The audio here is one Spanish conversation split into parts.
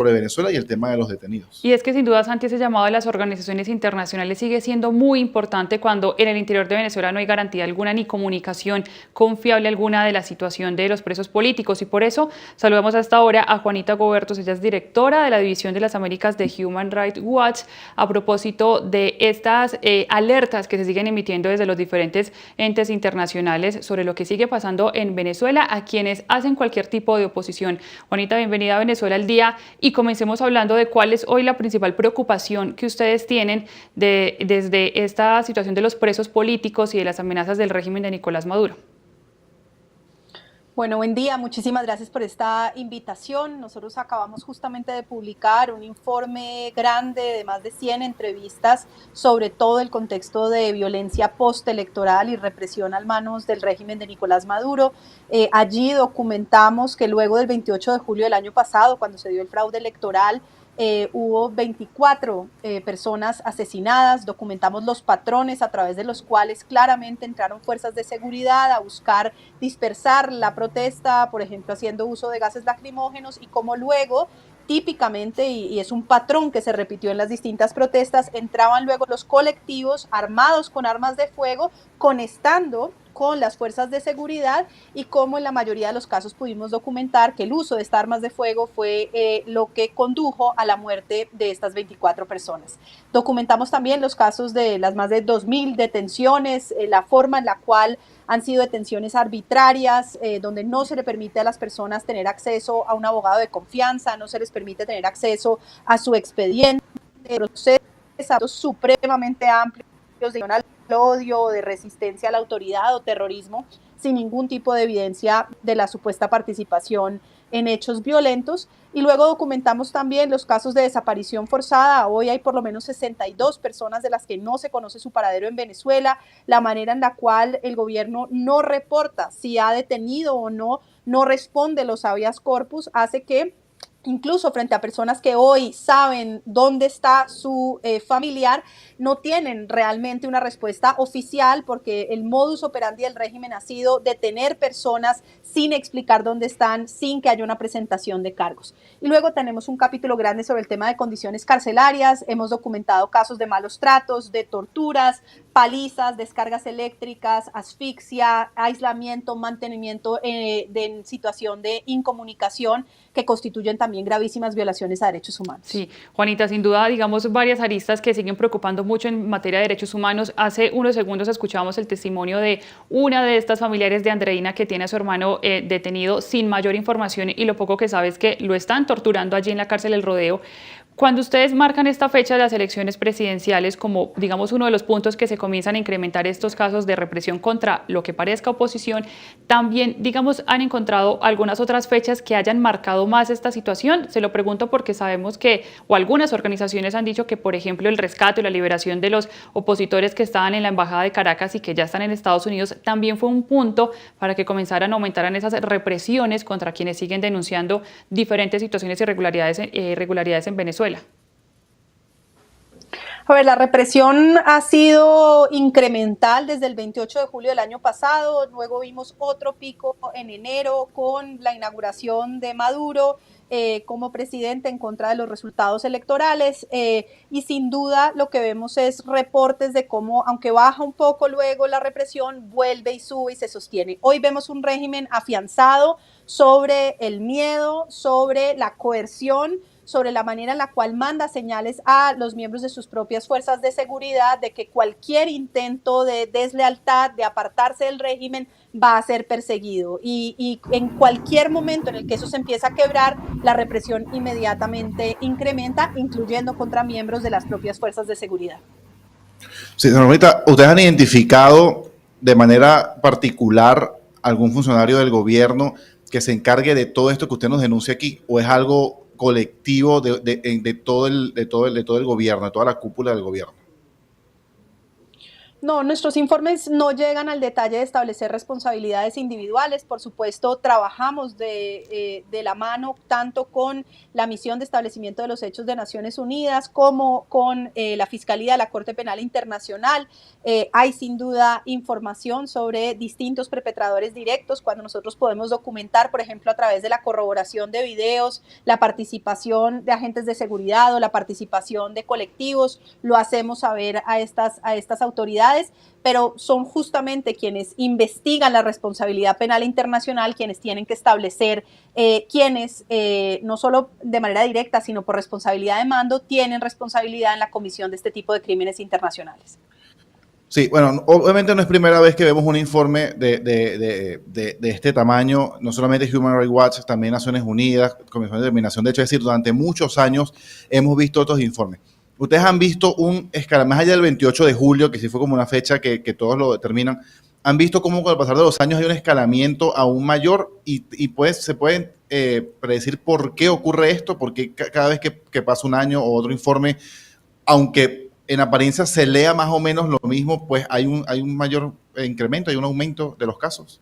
sobre Venezuela y el tema de los detenidos. Y es que sin duda, Santi, ese llamado de las organizaciones internacionales sigue siendo muy importante cuando en el interior de Venezuela no hay garantía alguna ni comunicación confiable alguna de la situación de los presos políticos. Y por eso saludamos a esta hora a Juanita Gobertos, ella es directora de la División de las Américas de Human Rights Watch, a propósito de estas alertas que se siguen emitiendo desde los diferentes entes internacionales sobre lo que sigue pasando en Venezuela a quienes hacen cualquier tipo de oposición. Juanita, bienvenida a Venezuela al día y comencemos hablando de cuál es hoy la principal preocupación que ustedes tienen desde esta situación de los presos políticos y de las amenazas del régimen de Nicolás Maduro. Bueno, buen día, muchísimas gracias por esta invitación. Nosotros acabamos justamente de publicar un informe grande de más de 100 entrevistas sobre todo el contexto de violencia postelectoral y represión a manos del régimen de Nicolás Maduro. Allí documentamos que luego del 28 de julio del año pasado, cuando se dio el fraude electoral, hubo 24 personas asesinadas. Documentamos los patrones a través de los cuales claramente entraron fuerzas de seguridad a buscar dispersar la protesta, por ejemplo, haciendo uso de gases lacrimógenos, y cómo luego, típicamente, y es un patrón que se repitió en las distintas protestas, entraban luego los colectivos armados con armas de fuego, conectando con las fuerzas de seguridad, y como en la mayoría de los casos pudimos documentar que el uso de estas armas de fuego fue lo que condujo a la muerte de estas 24 personas. Documentamos también los casos de las más de 2.000 detenciones, la forma en la cual han sido detenciones arbitrarias, donde no se le permite a las personas tener acceso a un abogado de confianza, no se les permite tener acceso a su expediente, procesos supremamente amplios de odio, de resistencia a la autoridad o terrorismo, sin ningún tipo de evidencia de la supuesta participación en hechos violentos. Y luego documentamos también los casos de desaparición forzada. Hoy hay por lo menos 62 personas de las que no se conoce su paradero en Venezuela. La manera en la cual el gobierno no reporta si ha detenido o no, no responde los habeas corpus, hace que incluso frente a personas que hoy saben dónde está su familiar, no tienen realmente una respuesta oficial, porque el modus operandi del régimen ha sido detener personas sin explicar dónde están, sin que haya una presentación de cargos. Y luego tenemos un capítulo grande sobre el tema de condiciones carcelarias. Hemos documentado casos de malos tratos, de torturas, palizas, descargas eléctricas, asfixia, aislamiento, mantenimiento en situación de incomunicación, que constituyen también gravísimas violaciones a derechos humanos. Sí, Juanita, sin duda, digamos, varias aristas que siguen preocupando mucho en materia de derechos humanos. Hace unos segundos escuchábamos el testimonio de una de estas familiares de Andreina que tiene a su hermano detenido sin mayor información, y lo poco que sabe es que lo están torturando allí en la cárcel El Rodeo. Cuando ustedes marcan esta fecha de las elecciones presidenciales como, digamos, uno de los puntos que se comienzan a incrementar estos casos de represión contra lo que parezca oposición, también, digamos, ¿han encontrado algunas otras fechas que hayan marcado más esta situación? Se lo pregunto porque sabemos que, o algunas organizaciones han dicho que, por ejemplo, el rescate o la liberación de los opositores que estaban en la Embajada de Caracas y que ya están en Estados Unidos también fue un punto para que comenzaran a aumentar esas represiones contra quienes siguen denunciando diferentes situaciones y irregularidades en Venezuela. A ver, la represión ha sido incremental desde el 28 de julio del año pasado. Luego vimos otro pico en enero con la inauguración de Maduro como presidente en contra de los resultados electorales, y sin duda lo que vemos es reportes de cómo, aunque baja un poco luego la represión, vuelve y sube y se sostiene. Hoy vemos un régimen afianzado sobre el miedo, sobre la coerción, sobre la manera en la cual manda señales a los miembros de sus propias fuerzas de seguridad de que cualquier intento de deslealtad, de apartarse del régimen, va a ser perseguido. Y en cualquier momento en el que eso se empieza a quebrar, la represión inmediatamente incrementa, incluyendo contra miembros de las propias fuerzas de seguridad. Sí, señorita, ¿ustedes han identificado de manera particular algún funcionario del gobierno que se encargue de todo esto que usted nos denuncia aquí, o es algo colectivo de todo el gobierno, de toda la cúpula del gobierno? No, nuestros informes no llegan al detalle de establecer responsabilidades individuales. Por supuesto, trabajamos de la mano tanto con la misión de establecimiento de los hechos de Naciones Unidas como con la Fiscalía de la Corte Penal Internacional. Hay sin duda información sobre distintos perpetradores directos cuando nosotros podemos documentar, por ejemplo, a través de la corroboración de videos, la participación de agentes de seguridad o la participación de colectivos. Lo hacemos saber a estas autoridades, pero son justamente quienes investigan la responsabilidad penal internacional quienes tienen que establecer quienes, no solo de manera directa, sino por responsabilidad de mando, tienen responsabilidad en la comisión de este tipo de crímenes internacionales. Sí, bueno, obviamente no es primera vez que vemos un informe de este tamaño, no solamente Human Rights Watch, también Naciones Unidas, Comisión de Determinación de Hecho, es decir, durante muchos años hemos visto otros informes. Ustedes han visto un escala, más allá del 28 de julio, que sí fue como una fecha que todos lo determinan, han visto cómo con el pasar de los años hay un escalamiento aún mayor y pues se pueden predecir por qué ocurre esto, porque cada vez que pasa un año o otro informe, aunque en apariencia se lea más o menos lo mismo, pues hay un mayor incremento, hay un aumento de los casos.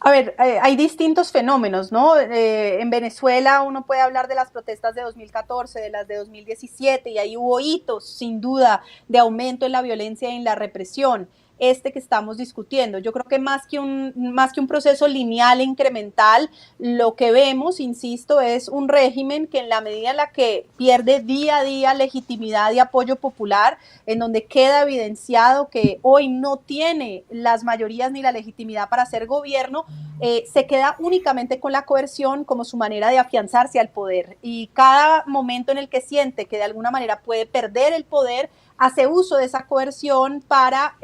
A ver, hay distintos fenómenos, ¿no? En Venezuela uno puede hablar de las protestas de 2014, de las de 2017, y ahí hubo hitos, sin duda, de aumento en la violencia y en la represión. Este que estamos discutiendo. Yo creo que más que un proceso lineal e incremental, lo que vemos, insisto, es un régimen que en la medida en la que pierde día a día legitimidad y apoyo popular, en donde queda evidenciado que hoy no tiene las mayorías ni la legitimidad para ser gobierno, se queda únicamente con la coerción como su manera de afianzarse al poder. Y cada momento en el que siente que de alguna manera puede perder el poder, hace uso de esa coerción para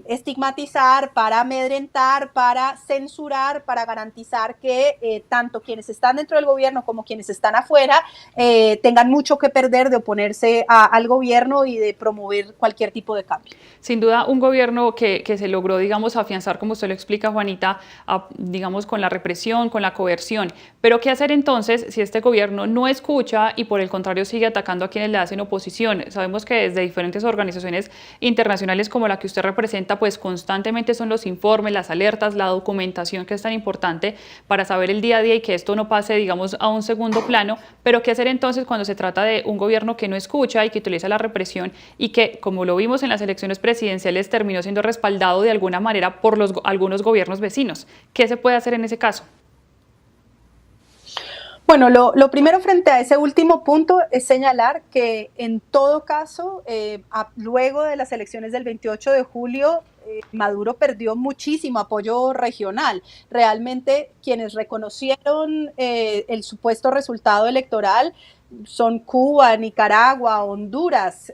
estigmatizar, para amedrentar, para censurar, para garantizar que tanto quienes están dentro del gobierno como quienes están afuera tengan mucho que perder de oponerse al gobierno y de promover cualquier tipo de cambio. Sin duda, un gobierno que se logró, digamos, afianzar, como usted lo explica, Juanita, digamos, con la represión, con la coerción. Pero, ¿qué hacer entonces si este gobierno no escucha y, por el contrario, sigue atacando a quienes le hacen oposición? Sabemos que desde diferentes organizaciones internacionales como la que usted representa, pues constantemente son los informes, las alertas, la documentación que es tan importante para saber el día a día y que esto no pase, digamos, a un segundo plano. Pero, ¿qué hacer entonces cuando se trata de un gobierno que no escucha y que utiliza la represión y que, como lo vimos en las elecciones presidenciales, terminó siendo respaldado de alguna manera por algunos gobiernos vecinos? ¿Qué se puede hacer en ese caso? Bueno, lo primero frente a ese último punto es señalar que en todo caso, luego de las elecciones del 28 de julio, Maduro perdió muchísimo apoyo regional. Realmente quienes reconocieron el supuesto resultado electoral son Cuba, Nicaragua, Honduras,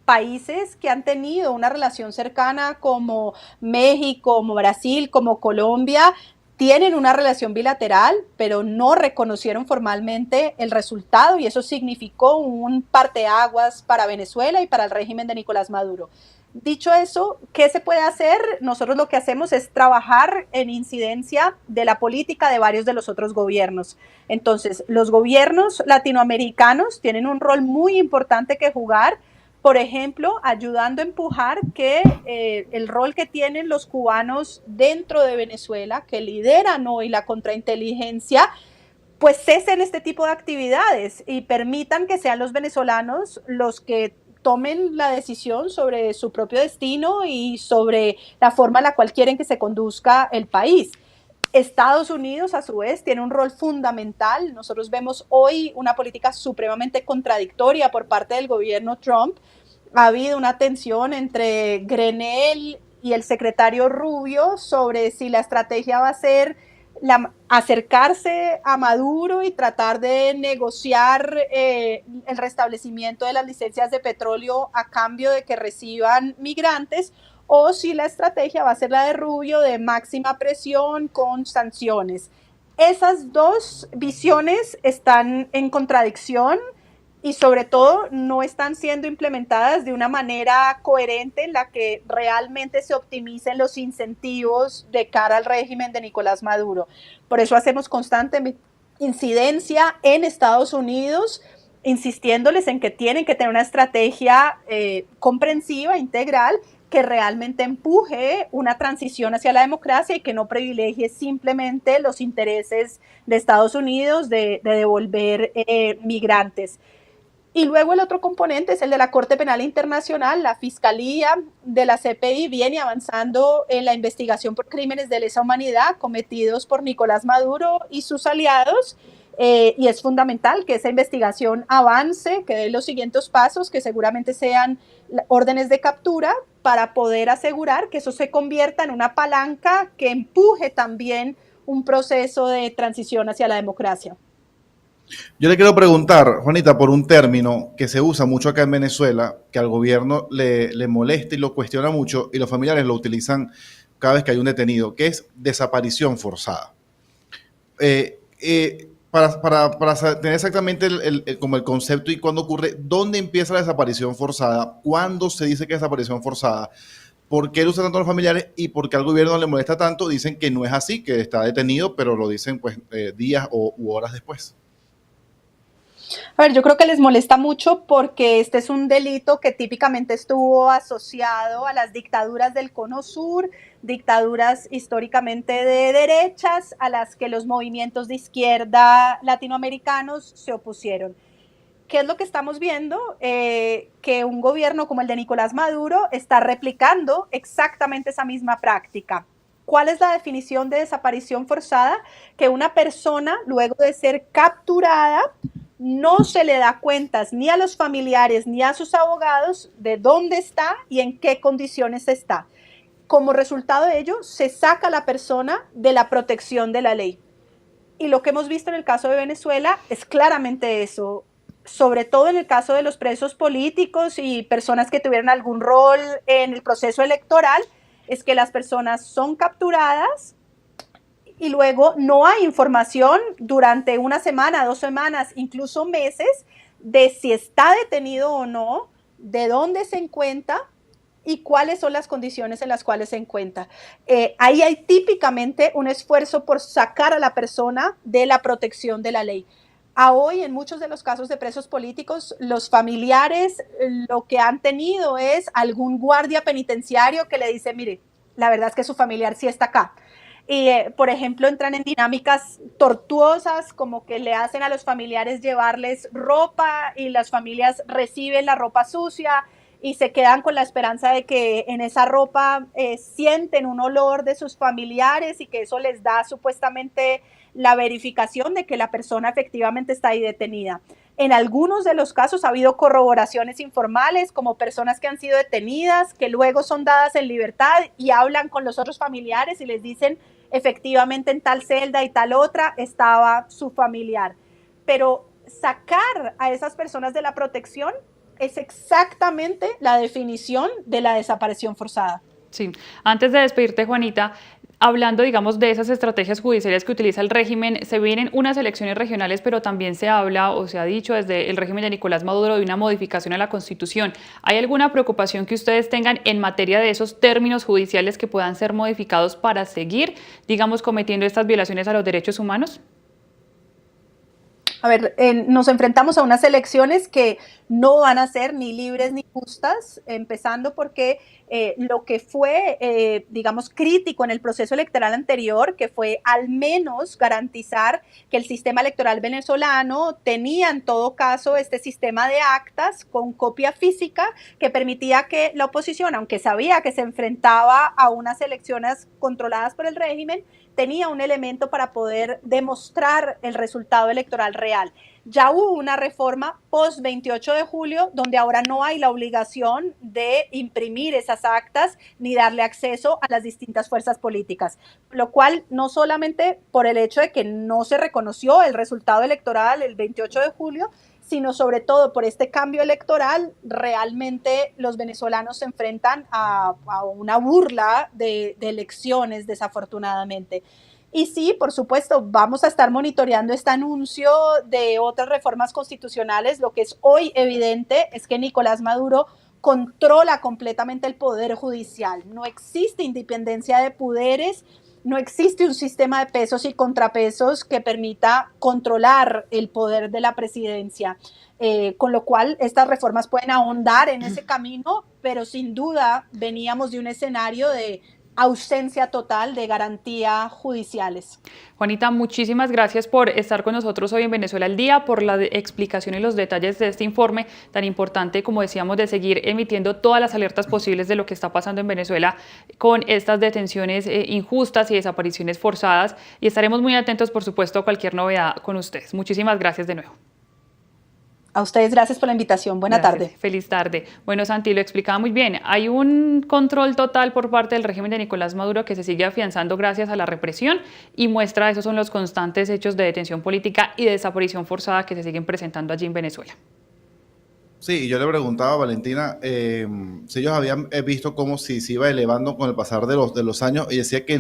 países que han tenido una relación cercana como México, como Brasil, como Colombia, tienen una relación bilateral, pero no reconocieron formalmente el resultado y eso significó un parteaguas para Venezuela y para el régimen de Nicolás Maduro. Dicho eso, ¿qué se puede hacer? Nosotros lo que hacemos es trabajar en incidencia de la política de varios de los otros gobiernos. Entonces, los gobiernos latinoamericanos tienen un rol muy importante que jugar, por ejemplo, ayudando a empujar que el rol que tienen los cubanos dentro de Venezuela, que lideran hoy la contrainteligencia, pues cesen este tipo de actividades y permitan que sean los venezolanos los que tomen la decisión sobre su propio destino y sobre la forma en la cual quieren que se conduzca el país. Estados Unidos, a su vez, tiene un rol fundamental. Nosotros vemos hoy una política supremamente contradictoria por parte del gobierno Trump. Ha habido una tensión entre Grenell y el secretario Rubio sobre si la estrategia va a ser acercarse a Maduro y tratar de negociar el restablecimiento de las licencias de petróleo a cambio de que reciban migrantes, o si la estrategia va a ser la de Rubio de máxima presión con sanciones. Esas dos visiones están en contradicción y sobre todo no están siendo implementadas de una manera coherente en la que realmente se optimicen los incentivos de cara al régimen de Nicolás Maduro. Por eso hacemos constante incidencia en Estados Unidos insistiéndoles en que tienen que tener una estrategia comprensiva, integral, que realmente empuje una transición hacia la democracia y que no privilegie simplemente los intereses de Estados Unidos de devolver migrantes. Y luego el otro componente es el de la Corte Penal Internacional. La Fiscalía de la CPI viene avanzando en la investigación por crímenes de lesa humanidad cometidos por Nicolás Maduro y sus aliados. Y es fundamental que esa investigación avance, que dé los siguientes pasos, que seguramente sean órdenes de captura, para poder asegurar que eso se convierta en una palanca que empuje también un proceso de transición hacia la democracia. Yo le quiero preguntar, Juanita, por un término que se usa mucho acá en Venezuela, que al gobierno le molesta y lo cuestiona mucho, y los familiares lo utilizan cada vez que hay un detenido, que es desaparición forzada. Para tener exactamente como el concepto y cuándo ocurre, ¿dónde empieza la desaparición forzada? ¿Cuándo se dice que es desaparición forzada? ¿Por qué lo usan tanto los familiares y por qué al gobierno le molesta tanto? Dicen que no es así, que está detenido, pero lo dicen pues días u horas después. A ver, yo creo que les molesta mucho porque este es un delito que típicamente estuvo asociado a las dictaduras del Cono Sur, dictaduras históricamente de derechas a las que los movimientos de izquierda latinoamericanos se opusieron. ¿Qué es lo que estamos viendo? Que un gobierno como el de Nicolás Maduro está replicando exactamente esa misma práctica. ¿Cuál es la definición de desaparición forzada? Que una persona, luego de ser capturada, no se le da cuentas ni a los familiares ni a sus abogados de dónde está y en qué condiciones está. Como resultado de ello, se saca a la persona de la protección de la ley. Y lo que hemos visto en el caso de Venezuela es claramente eso, sobre todo en el caso de los presos políticos y personas que tuvieron algún rol en el proceso electoral, es que las personas son capturadas y luego no hay información durante una semana, 2 semanas, incluso meses, de si está detenido o no, de dónde se encuentra y cuáles son las condiciones en las cuales se encuentra. Ahí hay típicamente un esfuerzo por sacar a la persona de la protección de la ley. A hoy, en muchos de los casos de presos políticos, los familiares lo que han tenido es algún guardia penitenciario que le dice, mire, la verdad es que su familiar sí está acá. Y, por ejemplo, entran en dinámicas tortuosas, como que le hacen a los familiares llevarles ropa y las familias reciben la ropa sucia y se quedan con la esperanza de que en esa ropa sienten un olor de sus familiares y que eso les da supuestamente la verificación de que la persona efectivamente está ahí detenida. En algunos de los casos ha habido corroboraciones informales, como personas que han sido detenidas, que luego son dadas en libertad y hablan con los otros familiares y les dicen, efectivamente en tal celda y tal otra estaba su familiar. Pero sacar a esas personas de la protección es exactamente la definición de la desaparición forzada. Sí, antes de despedirte, Juanita, hablando, digamos, de esas estrategias judiciales que utiliza el régimen, se vienen unas elecciones regionales, pero también se habla o se ha dicho desde el régimen de Nicolás Maduro de una modificación a la Constitución. ¿Hay alguna preocupación que ustedes tengan en materia de esos términos judiciales que puedan ser modificados para seguir, digamos, cometiendo estas violaciones a los derechos humanos? A ver, nos enfrentamos a unas elecciones que no van a ser ni libres ni justas, empezando porque lo que fue, digamos, crítico en el proceso electoral anterior, que fue al menos garantizar que el sistema electoral venezolano tenía en todo caso este sistema de actas con copia física que permitía que la oposición, aunque sabía que se enfrentaba a unas elecciones controladas por el régimen, tenía un elemento para poder demostrar el resultado electoral real. Ya hubo una reforma post 28 de julio donde ahora no hay la obligación de imprimir esas actas ni darle acceso a las distintas fuerzas políticas, lo cual no solamente por el hecho de que no se reconoció el resultado electoral el 28 de julio, sino sobre todo por este cambio electoral, realmente los venezolanos se enfrentan a una burla de elecciones, desafortunadamente. Y sí, por supuesto, vamos a estar monitoreando este anuncio de otras reformas constitucionales. Lo que es hoy evidente es que Nicolás Maduro controla completamente el poder judicial. No existe independencia de poderes, no existe un sistema de pesos y contrapesos que permita controlar el poder de la presidencia. Con lo cual, estas reformas pueden ahondar en ese camino, pero sin duda veníamos de un escenario de ausencia total de garantías judiciales. Juanita, muchísimas gracias por estar con nosotros hoy en Venezuela al Día, por la explicación y los detalles de este informe tan importante, como decíamos, de seguir emitiendo todas las alertas posibles de lo que está pasando en Venezuela con estas detenciones injustas y desapariciones forzadas. Y estaremos muy atentos, por supuesto, a cualquier novedad con ustedes. Muchísimas gracias de nuevo. A ustedes, gracias por la invitación. Buena tarde. Feliz tarde. Bueno, Santi, lo explicaba muy bien. Hay un control total por parte del régimen de Nicolás Maduro que se sigue afianzando gracias a la represión y muestra esos son los constantes hechos de detención política y de desaparición forzada que se siguen presentando allí en Venezuela. Sí, yo le preguntaba a Valentina si ellos habían visto cómo si se iba elevando con el pasar de los años y decía que